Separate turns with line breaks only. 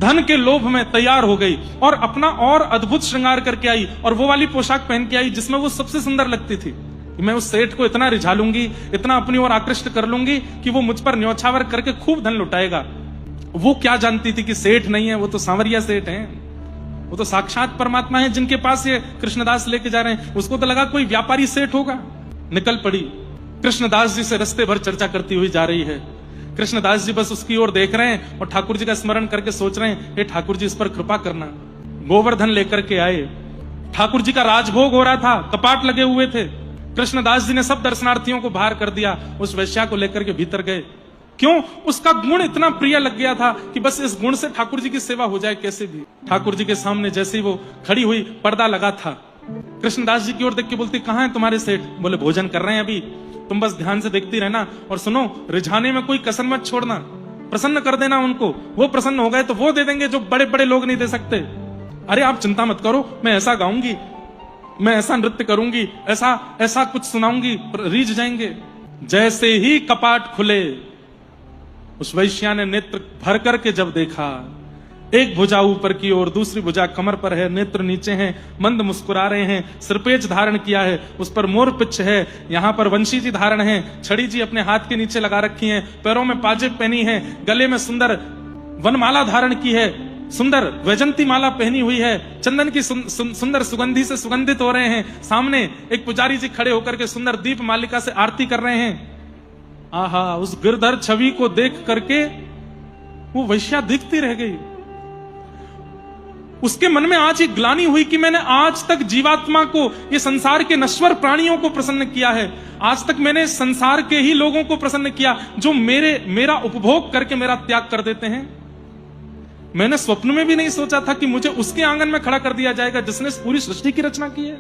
धन के लोभ में तैयार हो गई और अपना और अद्भुत श्रृंगार करके आई और वो वाली पोशाक पहन के आई जिसमें वो सबसे सुंदर लगती थी। मैं उस सेठ को इतना रिझा लूंगी, इतना अपनी ओर आकृष्ट कर लूंगी कि वो मुझ पर न्योछावर करके खूब धन लुटाएगा। वो क्या जानती थी कि सेठ नहीं है, वो तो सांवरिया सेठ हैं, वो तो साक्षात परमात्मा है जिनके पास ये कृष्णदास लेके जा रहे हैं। उसको तो लगा कोई व्यापारी सेठ होगा। निकल पड़ी, कृष्णदास जी से रस्ते भर चर्चा करती हुई जा रही है। कृष्णदास जी बस उसकी ओर देख रहे हैं और ठाकुर जी का स्मरण करके सोच रहे हैं, हे ठाकुर जी इस पर कृपा करना। गोवर्धन लेकर के आए, ठाकुर जी का राजभोग हो रहा था, कपाट लगे हुए थे। कृष्णदास जी ने सब दर्शनार्थियों को बाहर कर दिया, उस वैश्या को लेकर के भीतर गए। क्यों? उसका गुण इतना प्रिय लग गया था कि बस इस गुण से ठाकुर जी की सेवा हो जाए कैसे भी। ठाकुर जी के सामने जैसे ही वो खड़ी हुई, पर्दा लगा था। कृष्णदास जी की ओर देख के बोलती, कहां है तुम्हारे सेठ? बोले भोजन कर रहे हैं अभी, तुम बस ध्यान से देखती रहना और सुनो, रिझाने में कोई कसर मत छोड़ना, प्रसन्न कर देना उनको। वो प्रसन्न हो गए तो वो दे देंगे जो बड़े बड़े लोग नहीं दे सकते। अरे आप चिंता मत करो, मैं ऐसा गाऊंगी, मैं ऐसा नृत्य करूंगी, ऐसा ऐसा कुछ सुनाऊंगी, रीझ जाएंगे। जैसे ही कपाट खुले, उस वैश्या ने नेत्र भर करके जब देखा, एक भुजा ऊपर की ओर, दूसरी भुजा कमर पर है, नेत्र नीचे हैं, मंद मुस्कुरा रहे हैं, सिरपेज धारण किया है, उस पर मोर पिच्छ है, यहाँ पर वंशी जी धारण है, छड़ी जी अपने हाथ के नीचे लगा रखी हैं, पैरों में पाजेब पहनी है, गले में सुंदर वनमाला धारण की है, सुंदर वैजंती माला पहनी हुई है, चंदन की सुंदर सुगंधी से सुगंधित हो रहे हैं। सामने एक पुजारी जी खड़े होकर के सुंदर दीप मालिका से आरती कर रहे हैं। आहा, उस गिरधर छवि को देख करके वो वैश्या दिखती रह गई। उसके मन में आज एक ग्लानि हुई कि मैंने आज तक जीवात्मा को, ये संसार के नश्वर प्राणियों को प्रसन्न किया है। आज तक मैंने संसार के ही लोगों को प्रसन्न किया जो मेरा उपभोग करके मेरा त्याग कर देते हैं। मैंने स्वप्न में भी नहीं सोचा था कि मुझे उसके आंगन में खड़ा कर दिया जाएगा जिसने पूरी सृष्टि की रचना की है।